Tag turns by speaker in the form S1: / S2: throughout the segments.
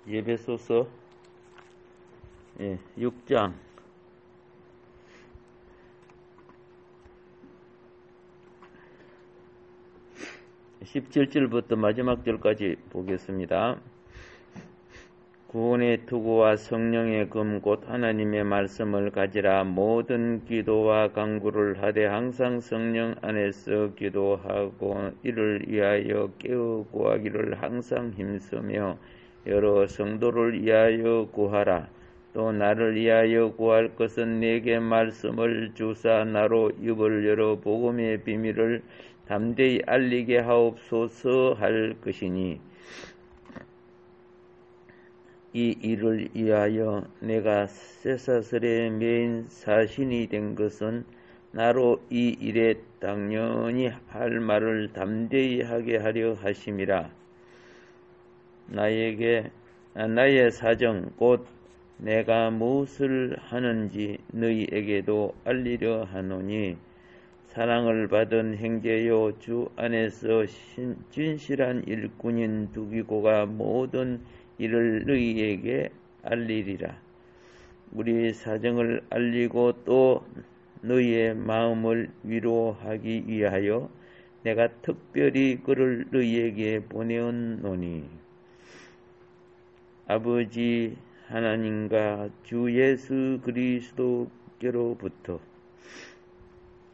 S1: 예배소서 6장 17절부터 마지막 절까지 보겠습니다. 구원의 투구와 성령의 금 곧 하나님의 말씀을 가지라. 모든 기도와 간구를 하되 항상 성령 안에서 기도하고 이를 위하여 깨어 구하기를 항상 힘쓰며 여러 성도를 위하여 구하라. 또 나를 위하여 구할 것은 내게 말씀을 주사 나로 입을 열어 복음의 비밀을 담대히 알리게 하옵소서 할 것이니, 이 일을 위하여 내가 쇠사슬에 매인 사신이 된 것은 나로 이 일에 당연히 할 말을 담대히 하게 하려 하심이라. 나의 사정 곧 내가 무엇을 하는지 너희에게도 알리려 하노니, 사랑을 받은 형제요 주 안에서 진실한 일꾼인 두기고가 모든 이를 너희에게 알리리라. 우리 사정을 알리고 또 너희의 마음을 위로하기 위하여 내가 특별히 그를 너희에게 보내었노니, 아버지 하나님과 주 예수 그리스도께로부터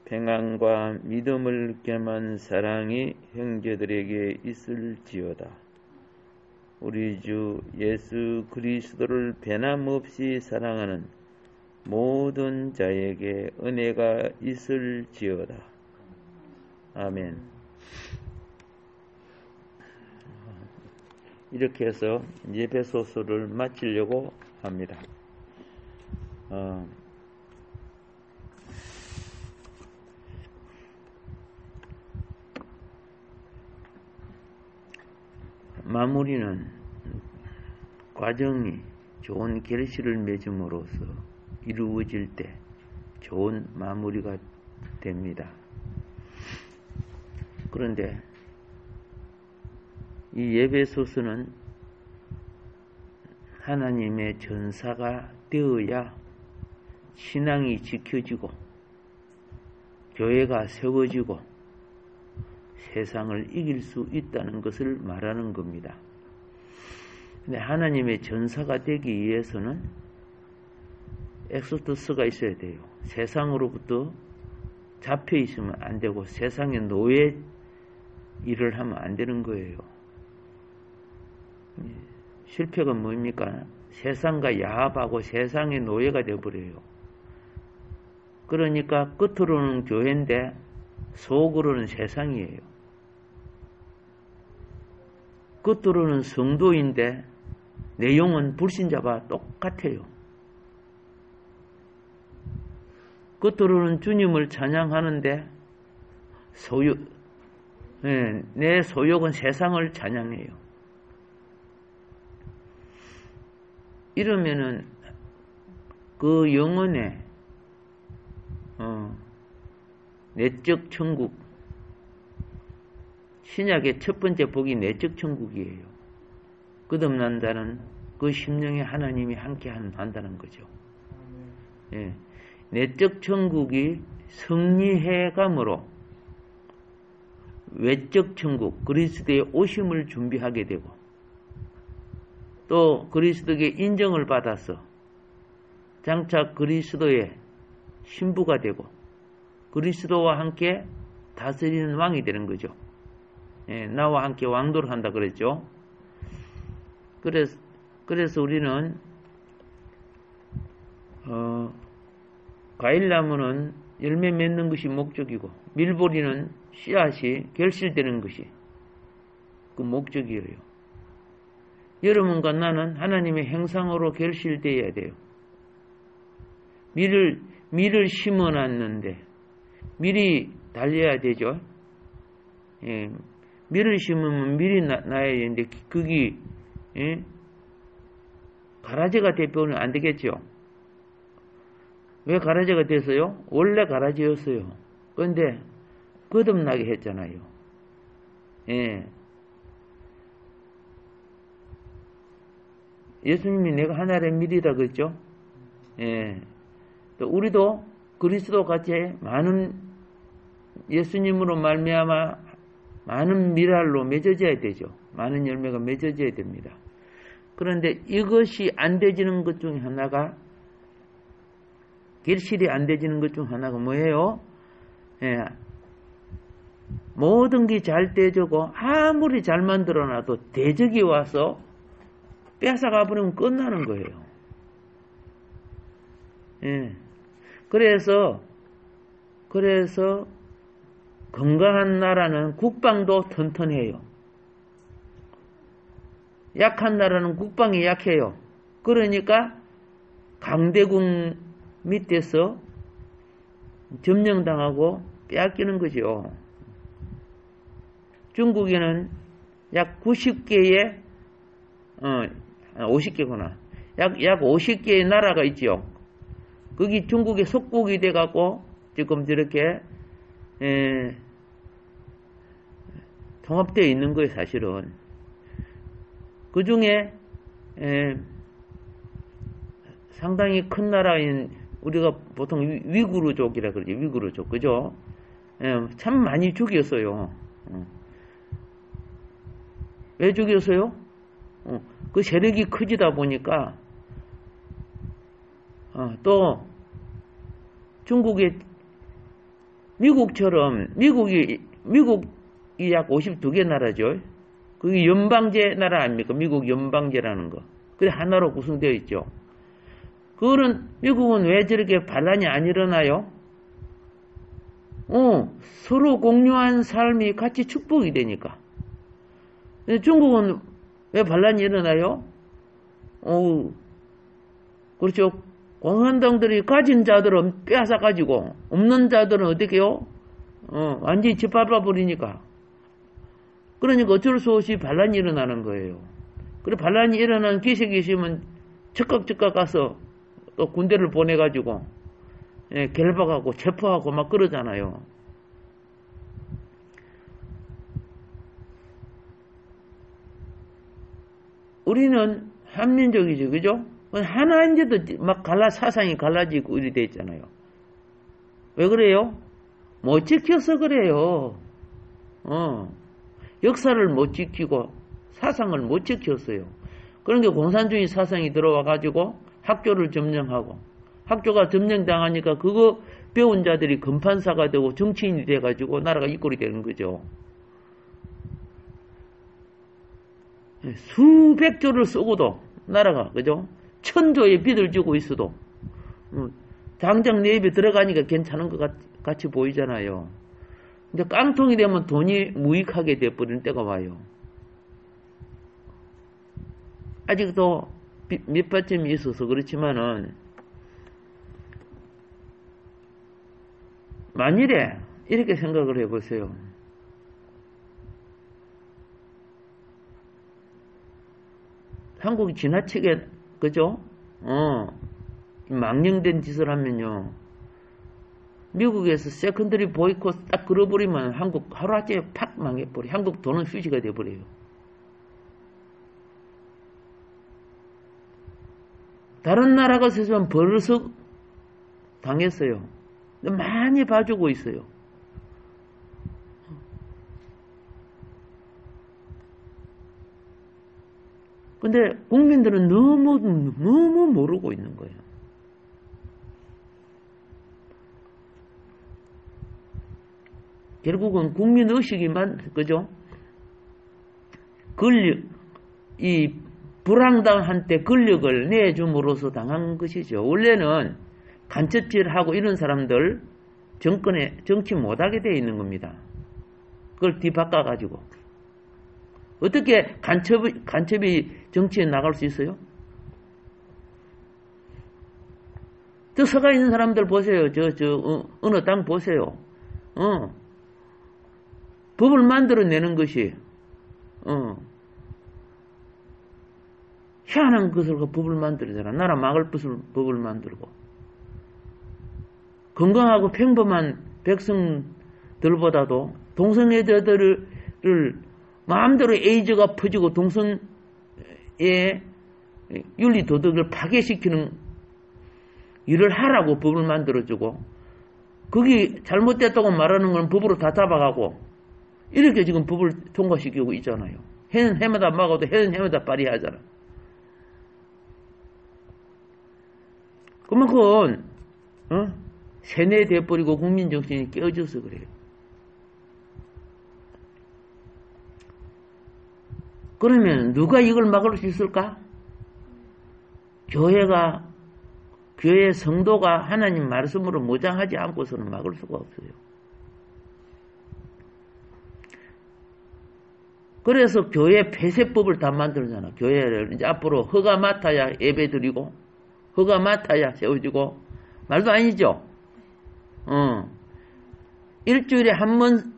S1: 평안과 믿음을 겸한 사랑이 형제들에게 있을지어다. 우리 주 예수 그리스도를 변함없이 사랑하는 모든 자에게 은혜가 있을지어다. 아멘. 이렇게 해서 예배소서를 마치려고 합니다. 마무리는 과정이 좋은 결실을 맺음으로써 이루어질 때 좋은 마무리가 됩니다. 그런데 이 예배소서는 하나님의 전사가 되어야 신앙이 지켜지고 교회가 세워지고 세상을 이길 수 있다는 것을 말하는 겁니다. 근데 하나님의 전사가 되기 위해서는 엑소더스가 있어야 돼요. 세상으로부터 잡혀 있으면 안 되고 세상의 노예 일을 하면 안 되는 거예요. 실패가 뭡니까? 세상과 야합하고 세상의 노예가 되어버려요. 그러니까 끝으로는 교회인데 속으로는 세상이에요. 끝으로는 성도인데 내용은 불신자와 똑같아요. 끝으로는 주님을 찬양하는데 내 소욕은 세상을 찬양해요. 이러면은 그 영혼의 내적 천국, 신약의 첫 번째 복이 내적 천국이에요. 거듭난 자는 그 심령에 하나님이 함께 한다는 거죠. 예. 내적 천국이 승리해감으로 외적 천국, 그리스도의 오심을 준비하게 되고, 또 그리스도의 인정을 받아서 장차 그리스도의 신부가 되고 그리스도와 함께 다스리는 왕이 되는 거죠. 예, 나와 함께 왕도를 한다 그랬죠. 그래서 우리는 과일나무는 열매 맺는 것이 목적이고 밀보리는 씨앗이 결실되는 것이 그 목적이에요. 여러분과 나는 하나님의 형상으로 결실되어야 돼요. 밀을 심어놨는데 밀이 달려야 되죠. 예, 밀을 심으면 밀이 나야 되는데 그게 가라지가 되면 안 되겠죠. 왜 가라지가 됐어요? 원래 가라지였어요. 그런데 거듭나게 했잖아요. 예. 예수님이 내가 하나의 밀이라 그랬죠. 예. 또 우리도 그리스도 같이 많은 예수님으로 말미암아 많은 밀알로 맺어져야 되죠. 많은 열매가 맺어져야 됩니다. 그런데 이것이 안 되지는 것 중에 하나가, 결실이 안 되지는 것 중 하나가 뭐예요? 예. 모든 게 잘 되지고 아무리 잘 만들어놔도 대적이 와서 뺏어가 버리면 끝나는 거예요. 예. 그래서 건강한 나라는 국방도 튼튼해요. 약한 나라는 국방이 약해요. 그러니까 강대국 밑에서 점령당하고 빼앗기는 거죠. 중국에는 약 90개의 50개구나. 약 50개의 나라가 있죠. 거기 중국의 속국이 돼갖고 지금 저렇게 통합되어 있는 거예요, 사실은. 그 중에 상당히 큰 나라인, 우리가 보통 위구르족이라 그러죠. 위구르족, 그죠? 참 많이 죽였어요. 왜 죽였어요? 그 세력이 커지다 보니까 또 중국의 미국처럼 미국이 약 52개 나라죠. 그게 연방제 나라 아닙니까? 미국 연방제라는 거. 그래 하나로 구성되어 있죠. 그거는 미국은 왜 저렇게 반란이 안 일어나요? 서로 공유한 삶이 같이 축복이 되니까. 중국은 왜 반란이 일어나요? 그렇죠. 공산당들이 가진 자들은 빼앗아 가지고 없는 자들은 어떻게 해요? 완전히 짓밟아 버리니까. 그러니까 어쩔 수 없이 반란이 일어나는 거예요. 그래 반란이 일어나는 기색이 있으면 즉각 가서 또 군대를 보내가지고 결박하고 체포하고 막 그러잖아요. 우리는 한민족이죠, 그죠? 하나인데도 막 사상이 갈라지고 이리 돼 있잖아요. 왜 그래요? 못 지켜서 그래요. 역사를 못 지키고 사상을 못 지켰어요. 그러니까 공산주의 사상이 들어와가지고 학교를 점령하고, 학교가 점령당하니까 그거 배운 자들이 건판사가 되고 정치인이 돼가지고 나라가 이꼴이 되는 거죠. 수백조를 쓰고도 나라가, 그죠? 천조의 빚을 지고 있어도 당장 내 입에 들어가니까 괜찮은 것 같이 보이잖아요. 근데 깡통이 되면 돈이 무익하게 돼버리는 때가 와요. 아직도 밑받침이 있어서 그렇지만은, 만일에 이렇게 생각을 해보세요. 한국이 지나치게, 그죠? 망령된 짓을 하면요, 미국에서 세컨더리 보이콧 딱 걸어버리면 한국 하루아침에 팍 망해버려. 한국 돈은 휴지가 돼버려요. 다른 나라가 있으면 벌써 당했어요. 많이 봐주고 있어요. 근데 국민들은 너무 모르고 있는 거예요. 결국은 국민의식이만, 그죠? 이 불황당한테 권력을 내줌으로써 당한 것이죠. 원래는 간첩질하고 이런 사람들 정권에 정치 못하게 되어 있는 겁니다. 그걸 뒤바꿔가지고. 어떻게 간첩이 정치에 나갈 수 있어요? 저 서가 있는 사람들 보세요. 어느 땅 보세요. 법을 만들어내는 것이, 희한한 것을 법을 만들잖아. 나라 막을 법을 만들고. 건강하고 평범한 백성들보다도 동성애자들을 마음대로 에이즈가 퍼지고 동성애 윤리 도덕을 파괴시키는 일을 하라고 법을 만들어주고, 거기 잘못됐다고 말하는 건 법으로 다 잡아가고, 이렇게 지금 법을 통과시키고 있잖아요. 해는 해마다 막아도 해는 해마다 발의하잖아. 그만큼 세뇌돼버리고 국민정신이 깨어져서 그래요. 그러면 누가 이걸 막을 수 있을까? 교회 성도가 하나님 말씀으로 무장하지 않고서는 막을 수가 없어요. 그래서 교회 폐쇄법을 다 만들잖아. 교회를 이제 앞으로 허가 맡아야 예배 드리고, 허가 맡아야 세워지고, 말도 아니죠? 일주일에 한 번,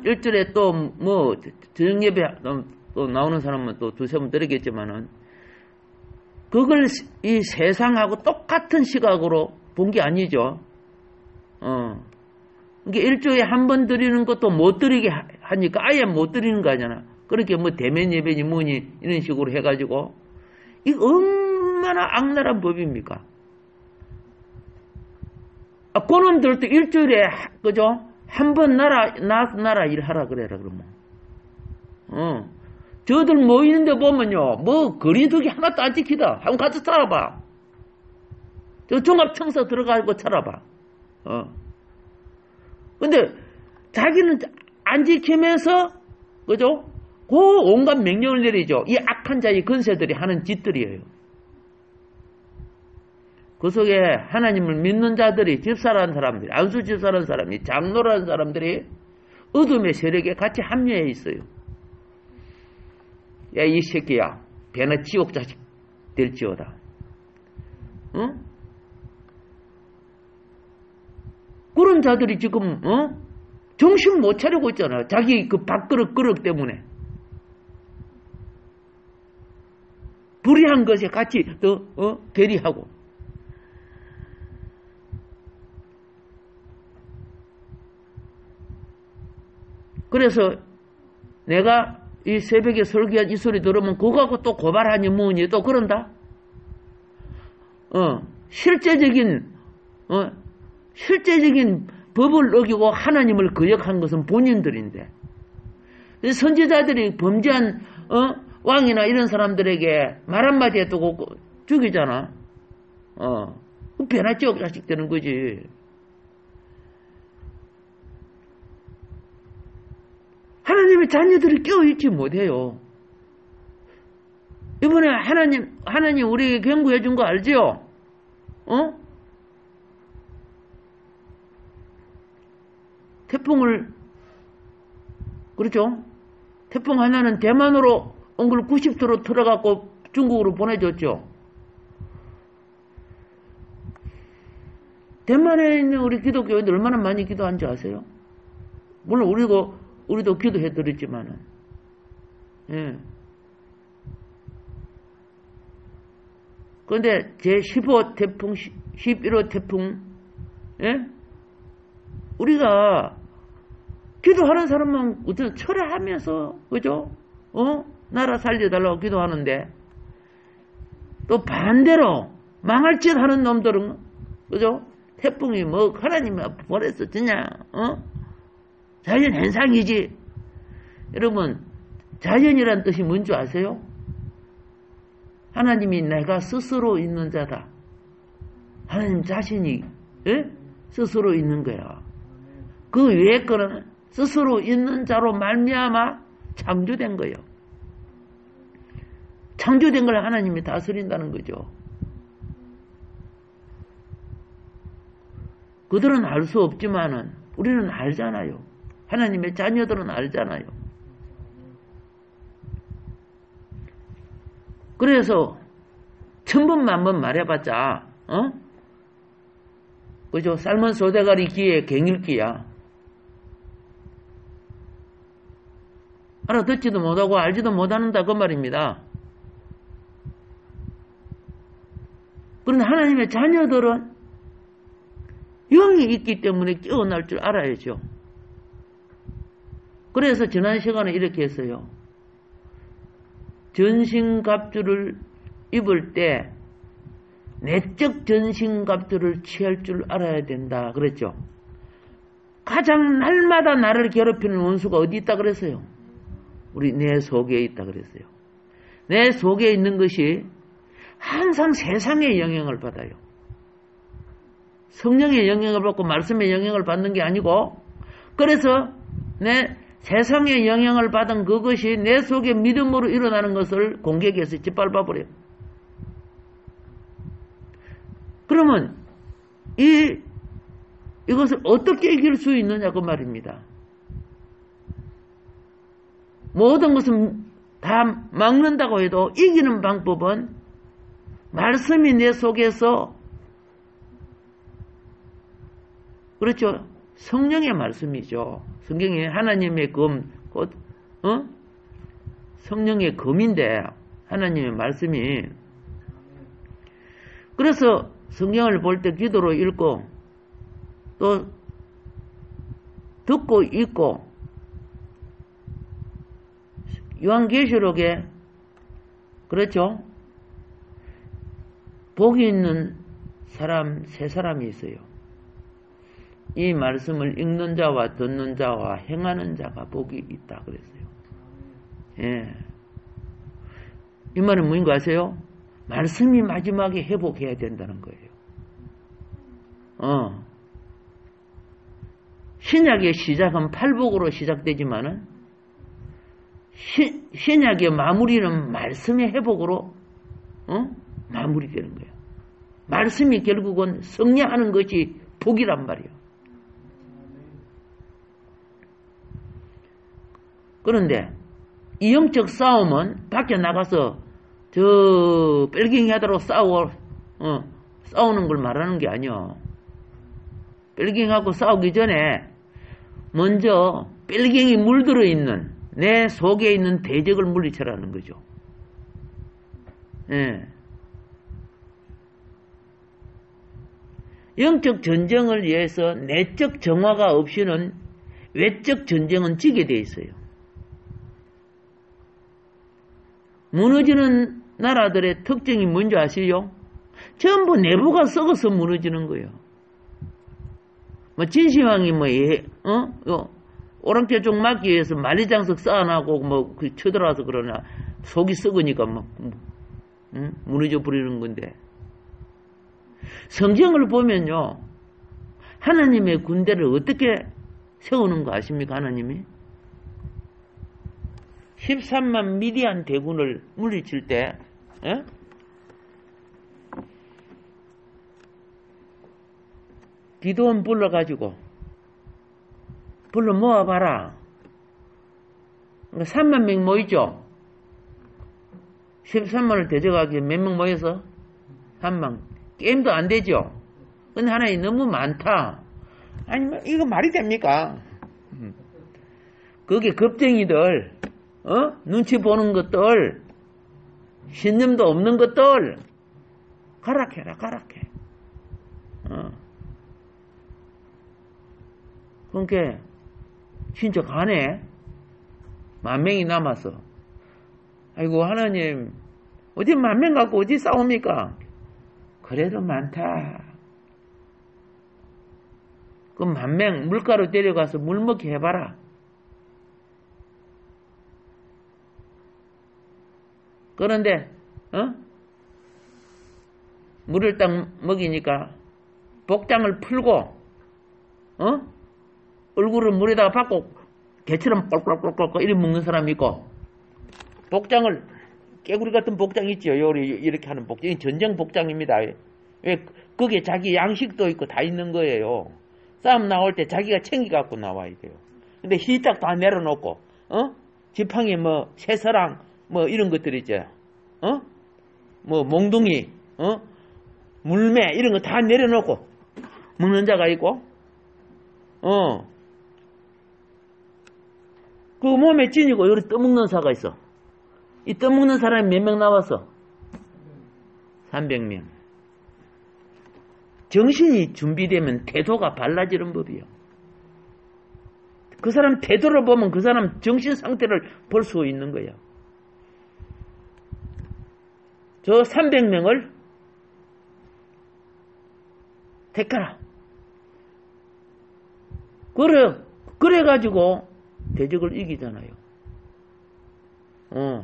S1: 일주일에 또 뭐, 저녁예배 또 나오는 사람은 또 두세 번 드리겠지만은, 그걸 이 세상하고 똑같은 시각으로 본 게 아니죠. 이게 일주일에 한 번 드리는 것도 못 드리게 하니까 아예 못 드리는 거 아니잖아. 그렇게 뭐 대면 예배니 뭐니 이런 식으로 해가지고, 이거 얼마나 악랄한 법입니까? 그놈들도 일주일에, 그죠? 한 번 나라 일하라 그래라, 그러면. 저들 모이는데 보면요, 뭐, 거리두기 하나도 안 지키다. 한번 가서 찾아봐. 저 종합청사 들어가고 찾아봐. 근데, 자기는 안 지키면서, 그죠? 그 온갖 명령을 내리죠. 이 악한 자의 건세들이 하는 짓들이에요. 그 속에 하나님을 믿는 자들이, 집사라는 사람들이, 안수 집사라는 사람이, 장로라는 사람들이 어둠의 세력에 같이 합류해 있어요. 야, 이 새끼야, 배나 지옥 자식 될지어다. 응? 그런 자들이 지금, 정신 못 차리고 있잖아. 자기 그 밥그릇 때문에. 불의한 것에 같이 대리하고. 그래서 내가 이 새벽에 설교한 이 소리 들으면 그거 갖고 또 고발하니 뭐니 또 그런다? 실제적인 법을 어기고 하나님을 거역한 것은 본인들인데, 선지자들이 범죄한 왕이나 이런 사람들에게 말 한마디 해도 죽이잖아. 배나 지옥 자식 되는 거지. 하나님의 자녀들이 깨어있지 못해요. 이번에 하나님 우리에게 경고해 준 거 알지요? 태풍을, 그렇죠? 태풍 하나는 대만으로 온 걸 90도로 틀어갖고 중국으로 보내줬죠. 대만에 있는 우리 기독교인들 얼마나 많이 기도한지 아세요? 물론 우리도 기도해드렸지만은, 예. 그런데 제15 태풍, 11호 태풍, 예? 우리가 기도하는 사람만 우선 철회하면서, 그죠? 나라 살려달라고 기도하는데, 또 반대로 망할 짓 하는 놈들은, 그죠? 태풍이 뭐, 하나님이 보냈어, 그냥, 자연 현상이지. 여러분, 자연이란 뜻이 뭔지 아세요? 하나님이 내가 스스로 있는 자다. 하나님 자신이 스스로 있는 거야. 그 위에 거는 스스로 있는 자로 말미암아 창조된 거예요. 창조된 걸 하나님이 다스린다는 거죠. 그들은 알 수 없지만은 우리는 알잖아요. 하나님의 자녀들은 알잖아요. 그래서 천번만번 말해봤자 그죠? 삶은 소대가리 귀에 갱일기야. 알아듣지도 못하고 알지도 못하는다 그 말입니다. 그런데 하나님의 자녀들은 영이 있기 때문에 깨어날 줄 알아야죠. 그래서 지난 시간에 이렇게 했어요. 전신갑주를 입을 때 내적 전신갑주를 취할 줄 알아야 된다 그랬죠. 가장 날마다 나를 괴롭히는 원수가 어디 있다 그랬어요? 우리 내 속에 있다 그랬어요. 내 속에 있는 것이 항상 세상의 영향을 받아요. 성령의 영향을 받고 말씀의 영향을 받는 게 아니고, 그래서 내 세상의 영향을 받은 그것이 내 속에 믿음으로 일어나는 것을 공격해서 짓밟아버려요. 그러면 이것을 어떻게 이길 수 있느냐 그 말입니다. 모든 것은 다 막는다고 해도 이기는 방법은 말씀이 내 속에서, 그렇죠, 성령의 말씀이죠. 성경이 하나님의 검, 곧 성령의 검인데 하나님의 말씀이. 그래서 성경을 볼 때 기도로 읽고 또 듣고 읽고, 요한계시록에 그렇죠, 복이 있는 사람 세 사람이 있어요. 이 말씀을 읽는 자와 듣는 자와 행하는 자가 복이 있다 그랬어요. 예. 이 말은 뭐인 거 아세요? 말씀이 마지막에 회복해야 된다는 거예요. 신약의 시작은 팔복으로 시작되지만은 신약의 마무리는 말씀의 회복으로 마무리되는 거예요. 말씀이 결국은 승리하는 것이 복이란 말이에요. 그런데 이 영적 싸움은 밖에 나가서 저 뺄갱이 하도록 싸우는 걸 말하는 게 아니요. 뺄갱이하고 싸우기 전에 먼저 뺄갱이 물들어 있는 내 속에 있는 대적을 물리쳐라는 거죠. 예. 영적 전쟁을 위해서 내적 정화가 없이는 외적 전쟁은 지게 돼 있어요. 무너지는 나라들의 특징이 뭔지 아시죠? 전부 내부가 썩어서 무너지는 거예요. 진시황이 오랑캐 쪽 막기 위해서 만리장석 쌓아놔고 쳐들어와서 그러나 속이 썩으니까 무너져 버리는 건데, 성경을 보면요, 하나님의 군대를 어떻게 세우는 거 아십니까? 하나님이 13만 미디안 대군을 물리칠 때 기도원 불러가지고 불러 모아봐라. 3만 명 모이죠. 13만을 대적하기에 몇 명 모여서? 3만. 게임도 안 되죠. 근데 하나님 너무 많다. 아니 이거 말이 됩니까? 거기에 겁쟁이들, 눈치 보는 것들, 신념도 없는 것들 가락해라, 가락해. 그러니까 진짜 가네. 10,000명이 남았어. 아이고 하나님, 어디 10,000명 갖고 어디 싸웁니까? 그래도 많다. 그 10,000명 물가로 데려가서 물 먹게 해봐라. 그런데 물을 딱 먹이니까 복장을 풀고 얼굴을 물에다가 받고 개처럼 꼴꼴꼴꼴 이렇게 먹는 사람이 있고, 복장을 깨구리 같은 복장 있죠. 이렇게 하는 복장이 전쟁 복장입니다. 왜 거기에 자기 양식도 있고 다 있는 거예요. 싸움 나올 때 자기가 챙겨갖고 나와야 돼요. 근데 희딱 다 내려놓고 지팡이 새서랑 이런 것들 있죠. 몽둥이 물매 이런 거 다 내려놓고 먹는 자가 있고, 그 몸에 찐이고 여기 떠먹는 사가 있어. 이 떠먹는 사람이 몇 명 나왔어? 300명. 정신이 준비되면 태도가 달라지는 법이요. 그 사람 태도를 보면 그 사람 정신 상태를 볼 수 있는 거예요. 저 300명을 택하라. 그래가지고 대적을 이기잖아요.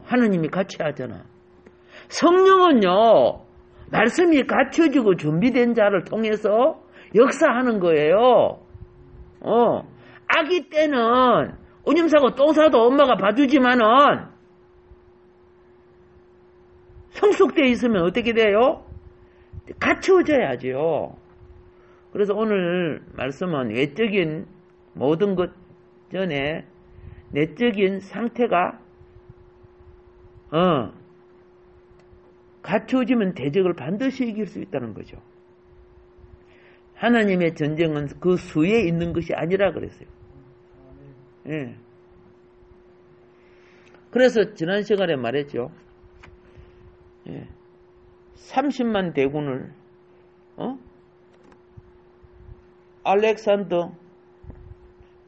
S1: 하느님이 같이 하잖아. 성령은요, 말씀이 갖춰지고 준비된 자를 통해서 역사하는 거예요. 아기 때는 오줌 싸고 똥 싸도 엄마가 봐주지만은 성숙되어 있으면 어떻게 돼요? 갖추어져야죠. 그래서 오늘 말씀은 외적인 모든 것 전에 내적인 상태가 갖추어지면 대적을 반드시 이길 수 있다는 거죠. 하나님의 전쟁은 그 수에 있는 것이 아니라 그랬어요. 예. 그래서 지난 시간에 말했죠. 예. 30만 대군을 알렉산더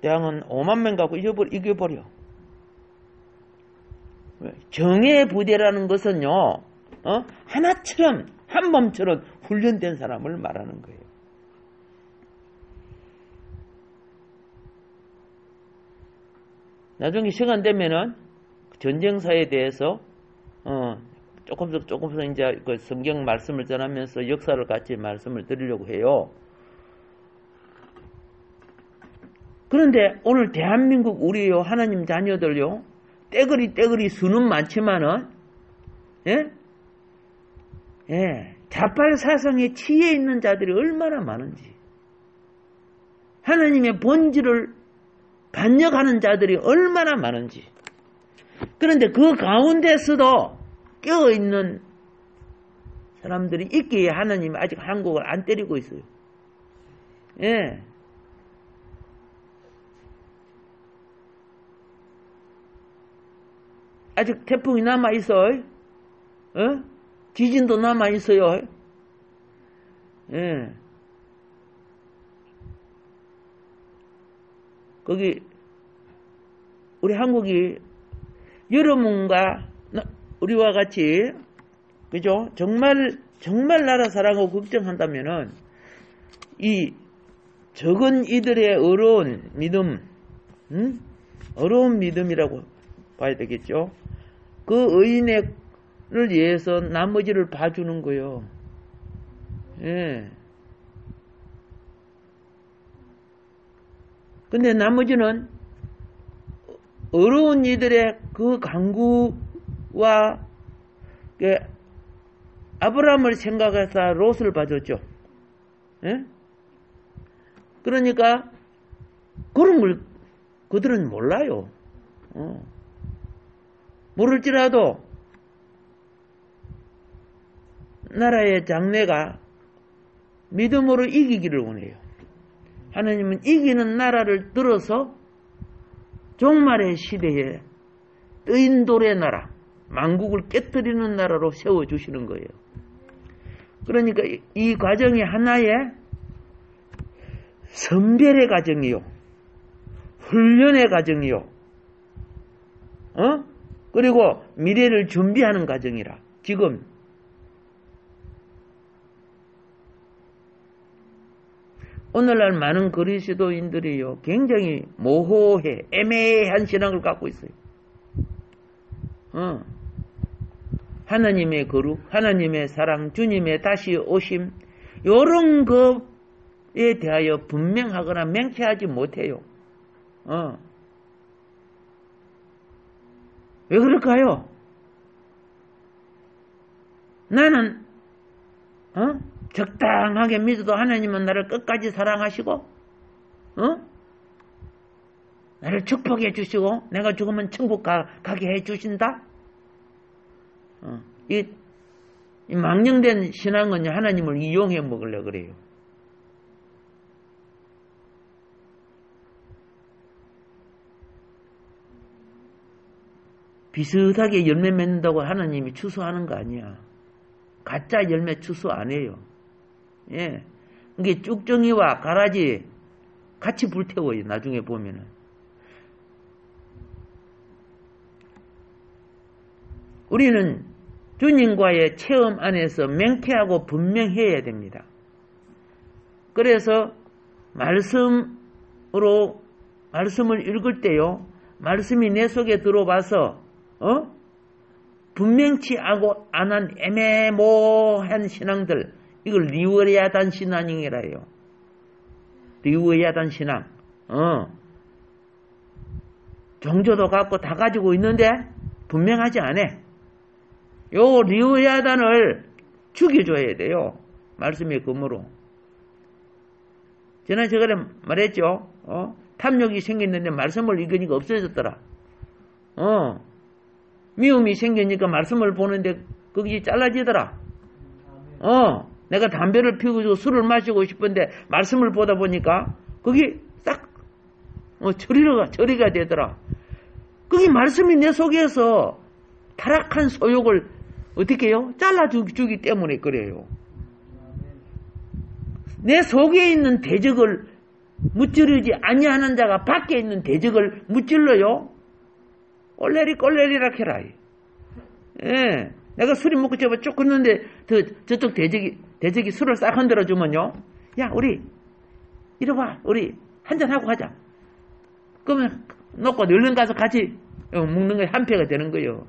S1: 대왕은 5만 명 갖고 이겨버려. 정예 부대라는 것은요, 하나처럼 한 몸처럼 훈련된 사람을 말하는 거예요. 나중에 시간 되면은 전쟁사에 대해서 조금씩 이제 그 성경 말씀을 전하면서 역사를 같이 말씀을 드리려고 해요. 그런데 오늘 대한민국 우리요 하나님 자녀들요 떼거리 수는 많지만은 자팔 사상에 치에 있는 자들이 얼마나 많은지, 하나님의 본질을 반역하는 자들이 얼마나 많은지. 그런데 그 가운데서도 깨어있는 사람들이 있기에 하나님이 아직 한국을 안 때리고 있어요. 예. 아직 태풍이 남아있어요. 지진도 남아있어요. 예. 거기, 우리 한국이 여러분과 우리와 같이, 그죠? 정말 나라 사랑하고 걱정한다면은, 이 적은 이들의 어려운 믿음, 어려운 믿음이라고 봐야 되겠죠? 그 의인을 위해서 나머지를 봐주는 거예요. 예. 근데 나머지는 어려운 이들의 그 강구와 아브라함을 생각해서 롯을 봐줬죠. 예? 그러니까 그런 걸 그들은 몰라요. 모를지라도 나라의 장래가 믿음으로 이기기를 원해요. 하나님은 이기는 나라를 들어서 종말의 시대에 뜨인 돌의 나라, 만국을 깨뜨리는 나라로 세워주시는 거예요. 그러니까 이 과정이 하나의 선별의 과정이요, 훈련의 과정이요, 그리고 미래를 준비하는 과정이라. 지금 오늘날 많은 그리스도인들이요 굉장히 모호해, 애매한 신앙을 갖고 있어요. 하나님의 거룩, 하나님의 사랑, 주님의 다시 오심, 이런 것에 대하여 분명하거나 명쾌하지 못해요. 왜 그럴까요? 나는 적당하게 믿어도 하나님은 나를 끝까지 사랑하시고 나를 축복해 주시고 내가 죽으면 천국 가게 해 주신다. 이 망령된 신앙은 하나님을 이용해 먹으려고 그래요. 비슷하게 열매 맺는다고 하나님이 추수하는 거 아니야. 가짜 열매 추수 안 해요. 예. 이게 쭉정이와 가라지 같이 불태워요. 나중에 보면은. 우리는 주님과의 체험 안에서 명쾌하고 분명해야 됩니다. 그래서 말씀을 읽을 때요, 말씀이 내 속에 들어와서 분명치 않은 애매모호한 신앙들, 이걸 리워야단 신앙이라 해요. 리워야단 신앙. 종교도 갖고 다 가지고 있는데 분명하지 않아. 요 리워야단을 죽여줘야 돼요. 말씀의 검으로. 지난 시간에 말했죠. 탐욕이 생겼는데 말씀을 읽으니까 없어졌더라. 미움이 생기니까 말씀을 보는데 거기 잘라지더라. 내가 담배를 피우고 술을 마시고 싶은데 말씀을 보다 보니까 거기 딱 처리가 되더라. 거기 말씀이 내 속에서 타락한 소욕을 어떻게 해요? 잘라주기 때문에 그래요. 내 속에 있는 대적을 무찌르지 아니하는 자가 밖에 있는 대적을 무찔러요. 꼴레리라 캐라. 예. 내가 술이 먹고 저거 쭉 걷는데 저쪽 대적이 술을 싹 흔들어 주면요. 야, 우리 이리 와. 우리 한잔 하고 가자. 그러면 놓고 얼른 가서 같이 먹는 게 한패가 되는 거예요.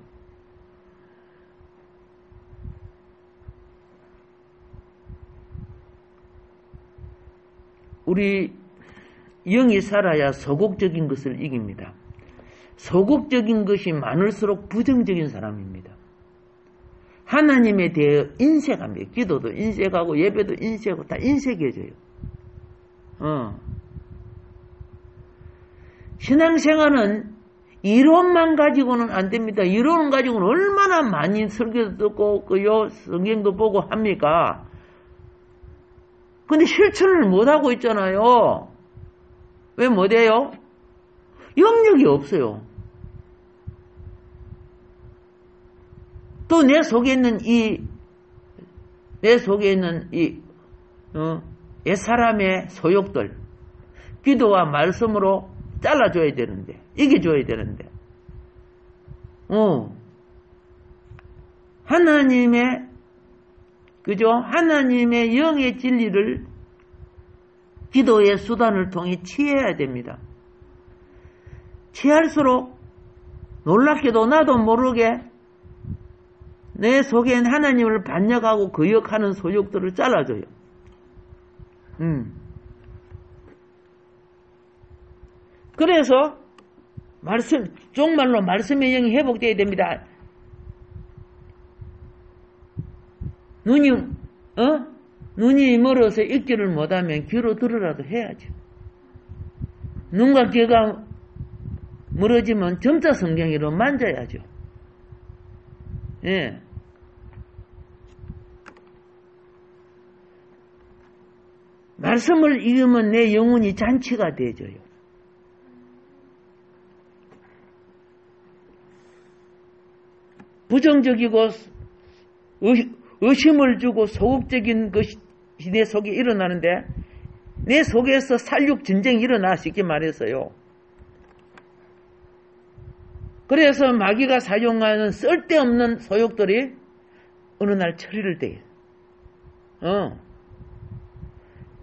S1: 우리 영이 살아야 소극적인 것을 이깁니다. 소극적인 것이 많을수록 부정적인 사람입니다. 하나님에 대해 인색합니다. 기도도 인색하고 예배도 인색하고 다 인색해져요. 신앙생활은 이론만 가지고는 안 됩니다. 이론 가지고는 얼마나 많이 설교도 듣고 성경도 보고 합니까? 근데 실천을 못하고 있잖아요. 왜 못해요? 영역이 없어요. 또 내 속에 있는 옛사람의 소욕들, 기도와 말씀으로 잘라줘야 되는데, 이겨줘야 되는데, 하나님의 영의 진리를 기도의 수단을 통해 취해야 됩니다. 취할수록 놀랍게도 나도 모르게 내 속엔 하나님을 반역하고 거역하는 소욕들을 잘라줘요. 그래서 정말로 말씀의 영이 회복되어야 됩니다. 눈이 멀어서 읽지를 못하면 귀로 들으라도 해야죠. 눈과 귀가 멀어지면 점자 성경으로 만져야죠. 예. 말씀을 읽으면 내 영혼이 잔치가 되져요. 부정적이고 의심을 주고 소극적인 것이 내 속에 일어나는데 내 속에서 살육 전쟁이 일어나 쉽게 말해서요. 그래서 마귀가 사용하는 쓸데없는 소욕들이 어느 날 처리를 돼요.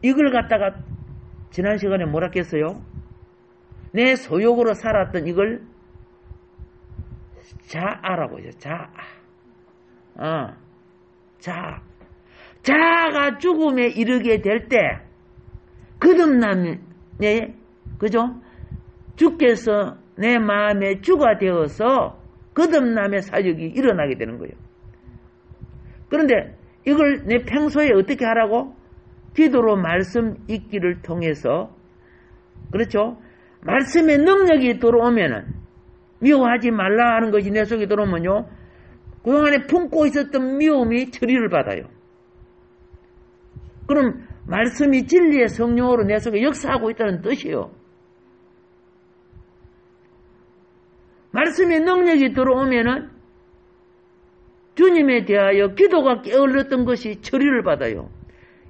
S1: 이걸 갖다가 지난 시간에 뭐라 했어요? 내 소욕으로 살았던 이걸 자아라고 해요. 자아가 죽음에 이르게 될 때 거듭남에 그죠? 주께서 내 마음에 주가 되어서 거듭남의 사역이 일어나게 되는 거예요. 그런데 이걸 내 평소에 어떻게 하라고? 기도로 말씀 읽기를 통해서, 그렇죠? 말씀의 능력이 들어오면은, 미워하지 말라 하는 것이 내 속에 들어오면요, 그동안에 품고 있었던 미움이 처리를 받아요. 그럼 말씀이 진리의 성령으로 내 속에 역사하고 있다는 뜻이에요. 말씀의 능력이 들어오면은 주님에 대하여 기도가 게을렀던 것이 처리를 받아요.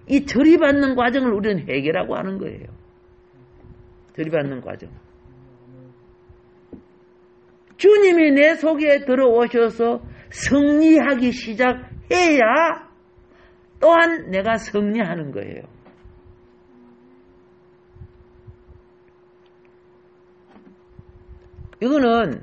S1: 이 처리받는 과정을 우리는 회개라고 하는 거예요. 처리받는 과정. 주님이 내 속에 들어오셔서 승리하기 시작해야 또한 내가 승리하는 거예요. 이거는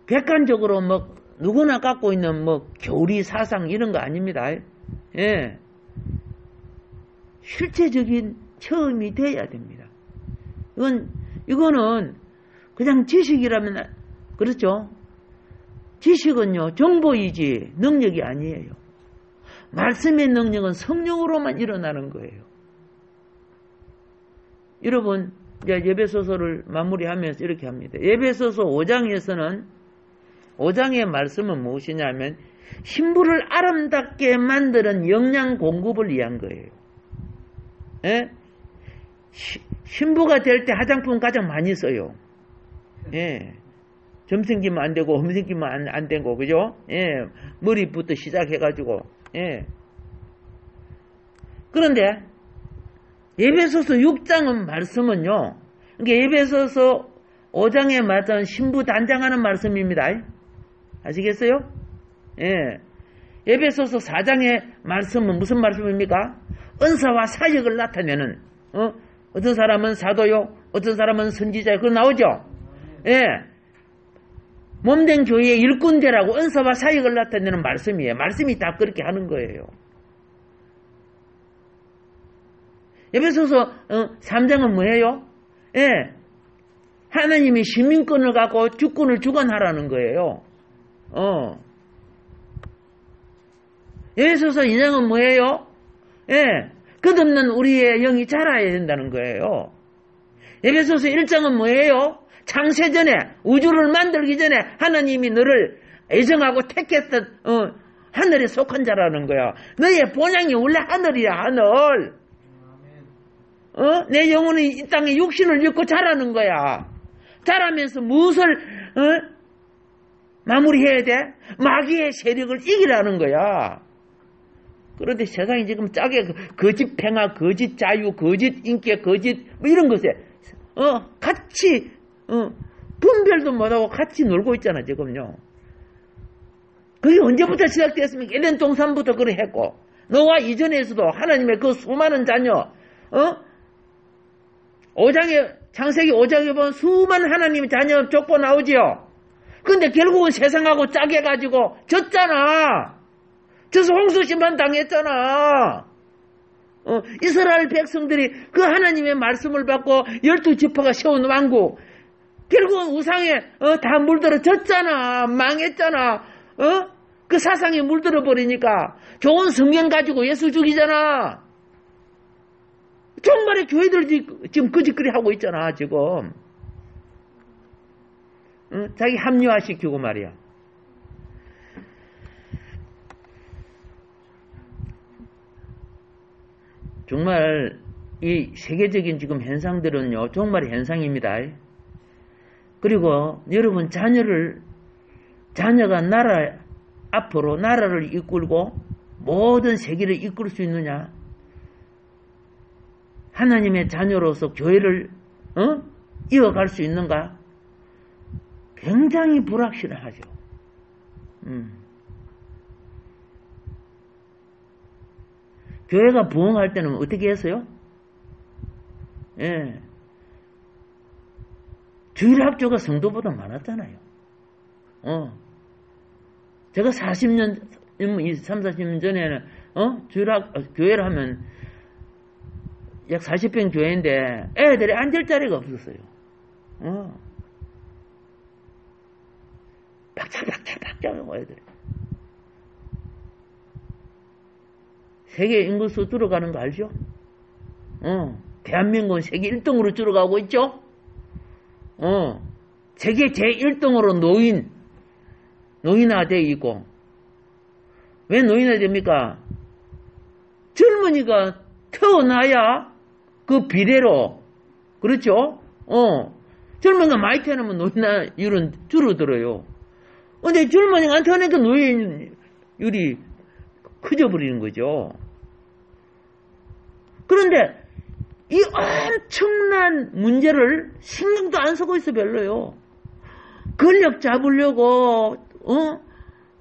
S1: 객관적으로 뭐 누구나 갖고 있는 뭐 교리 사상 이런 거 아닙니다. 예. 실체적인 체험이 돼야 됩니다. 이거는 그냥 지식이라면 그렇죠. 지식은요 정보이지 능력이 아니에요. 말씀의 능력은 성령으로만 일어나는 거예요. 여러분 이제 예배소서를 마무리하면서 이렇게 합니다. 예배소서 5장에서는 5장의 말씀은 무엇이냐면 신부를 아름답게 만드는 영양 공급을 위한 거예요. 예? 신부가 될 때 화장품 가장 많이 써요. 예. 점 생기면 안 되고 험 생기면 안 되고 그죠? 예. 머리부터 시작해가지고 예. 그런데 에베소서 6장은 말씀은요. 그러니까 에베소서 5장에 말한 신부 단장하는 말씀입니다. 아시겠어요? 예. 에베소서 4장의 말씀은 무슨 말씀입니까? 은사와 사역을 나타내는 어떤 사람은 사도요, 어떤 사람은 선지자요. 그거 나오죠? 예. 몸된 교회의 일꾼되라고 은사와 사역을 나타내는 말씀이에요. 말씀이 다 그렇게 하는 거예요. 에베소서 3장은 뭐예요? 예. 하나님이 시민권을 갖고 주권을 주관하라는 거예요. 에베소서 2장은 뭐예요? 예. 끝없는 우리의 영이 자라야 된다는 거예요. 에베소서 1장은 뭐예요? 창세전에 우주를 만들기 전에 하나님이 너를 애정하고 택했던 하늘에 속한 자라는 거야. 너의 본향이 원래 하늘이야. 하늘. 내 영혼이 이 땅에 육신을 입고 자라는 거야. 자라면서 무엇을 마무리해야 돼? 마귀의 세력을 이기라는 거야. 그런데 세상이 지금 짜게 거짓 평화, 거짓 자유, 거짓 인기, 거짓 뭐 이런 것에 같이 분별도 못하고 같이 놀고 있잖아 지금요. 그게 언제부터 시작됐습니까? 에덴 동산부터 그래 했고 너와 이전에서도 하나님의 그 수많은 자녀 5장에 창세기 5장에 보면 수많은 하나님의 자녀 족보 나오지요. 근데 결국은 세상하고 짜게 가지고 졌잖아. 져서 홍수심판 당했잖아. 이스라엘 백성들이 그 하나님의 말씀을 받고 12지파가 세운 왕국 결국은 우상에 다 물들어 졌잖아. 망했잖아. 그 사상에 물들어 버리니까 좋은 성경 가지고 예수 죽이잖아. 정말의 교회들 지금 거짓거리 하고 있잖아 지금. 자기 합리화시키고 말이야. 정말 이 세계적인 지금 현상들은요 정말 현상입니다. 그리고 여러분 자녀가 나라 앞으로 나라를 이끌고 모든 세계를 이끌 수 있느냐? 하나님의 자녀로서 교회를 이어갈 수 있는가? 굉장히 불확실하죠. 교회가 부흥할 때는 어떻게 했어요? 예. 주일학교가 성도보다 많았잖아요. 제가 40년, 30-40년 전에는, 교회를 하면 약 40평 교회인데 애들이 앉을 자리가 없었어요. 박차하고 애들이. 세계 인구수 줄어가는 거 알죠? 대한민국은 세계 1등으로 줄어가고 있죠? 세계 제1등으로 노인화되어 있고. 왜 노인화됩니까? 젊은이가 태어나야 그 비례로, 그렇죠? 젊은이가 많이 태어나면 노인화율은 줄어들어요. 근데 젊은이가 안 태어나니까 노인율이 커져버리는 거죠. 그런데 이 엄청난 문제를 신경도 안 쓰고 있어 별로요. 권력 잡으려고,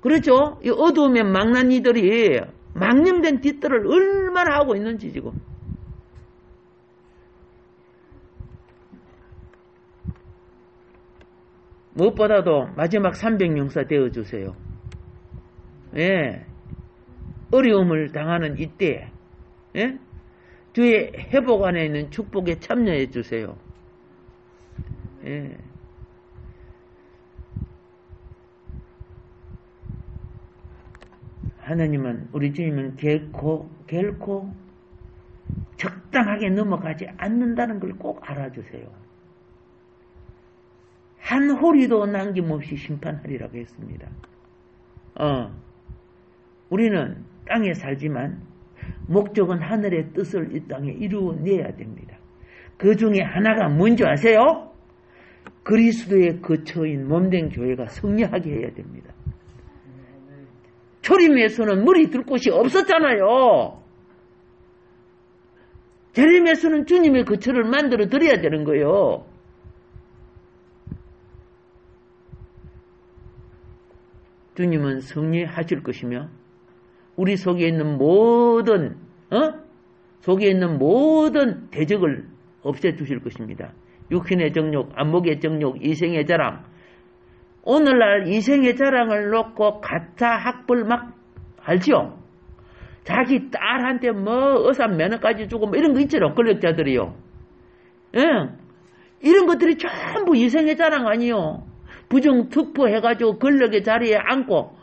S1: 그렇죠? 이 어두움의 망나니들이 망령된 짓들을 얼마나 하고 있는지 지금. 무엇보다도 마지막 300용사 되어주세요. 예. 어려움을 당하는 이때, 예? 주의 회복 안에 있는 축복에 참여해 주세요. 예. 하나님은, 우리 주님은 결코 적당하게 넘어가지 않는다는 걸 꼭 알아주세요. 한 호리도 남김없이 심판하리라고 했습니다. 우리는 땅에 살지만 목적은 하늘의 뜻을 이 땅에 이루어내야 됩니다. 그 중에 하나가 뭔지 아세요? 그리스도의 거처인 몸된 교회가 승리하게 해야 됩니다. 초림에서는 머리 둘 곳이 없었잖아요. 재림에서는 주님의 거처를 만들어 드려야 되는 거예요. 주님은 승리하실 것이며 우리 속에 있는 모든 대적을 없애주실 것입니다. 육신의 정욕, 안목의 정욕, 이생의 자랑. 오늘날 이생의 자랑을 놓고 가짜 학벌 막 알죠? 자기 딸한테 어산 면허까지 주고 이런 거 있잖아요. 권력자들이요. 예. 이런 것들이 전부 이생의 자랑 아니요. 부정특보 해가지고 권력의 자리에 앉고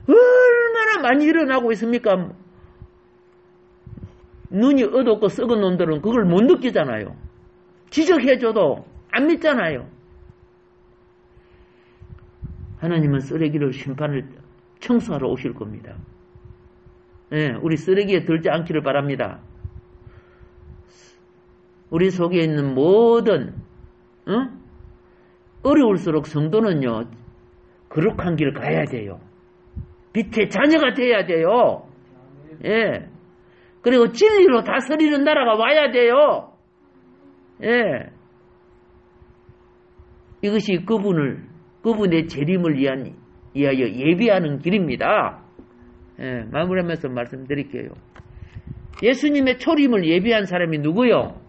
S1: 얼마나 많이 일어나고 있습니까? 눈이 어둡고 썩은 놈들은 그걸 못 느끼잖아요. 지적해줘도 안 믿잖아요. 하나님은 쓰레기를 심판을 청소하러 오실 겁니다. 네, 우리 쓰레기에 들지 않기를 바랍니다. 우리 속에 있는 모든 어려울수록 성도는요 거룩한 길 가야 돼요. 빛의 자녀가 돼야 돼요. 예. 그리고 진리로 다스리는 나라가 와야 돼요. 예. 이것이 그분의 재림을 위하여 예비하는 길입니다. 예, 마무리하면서 말씀드릴게요. 예수님의 초림을 예비한 사람이 누구요?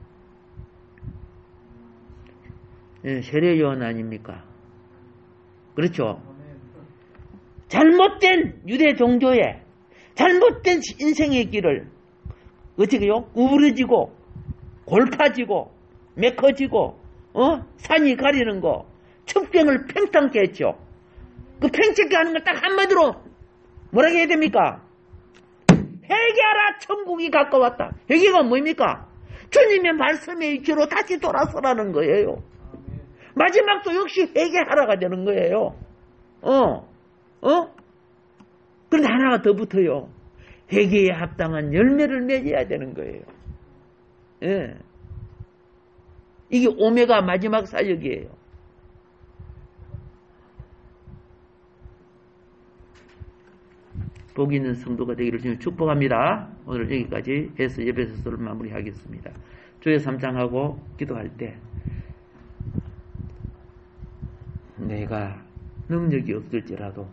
S1: 예, 세례 요한 아닙니까? 그렇죠? 잘못된 유대 종교에 잘못된 인생의 길을 어떻게요? 구부러지고 골파지고 메커지고 산이 가리는 거 첩경을 팽창케 했죠. 그 팽창케 하는 걸 딱 한마디로 뭐라고 해야 됩니까? 회개하라, 천국이 가까웠다. 회개가 뭡니까? 주님의 말씀의 위치로 다시 돌아서라는 거예요. 마지막도 역시 회개하라가 되는 거예요. 그런데 하나가 더 붙어요. 회개에 합당한 열매를 맺어야 되는 거예요. 예. 이게 오메가 마지막 사역이에요. 복 있는 성도가 되기를 주님 축복합니다. 오늘 여기까지 해서 예배소서를 마무리하겠습니다. 주의 3장하고 기도할 때 내가 능력이 없을지라도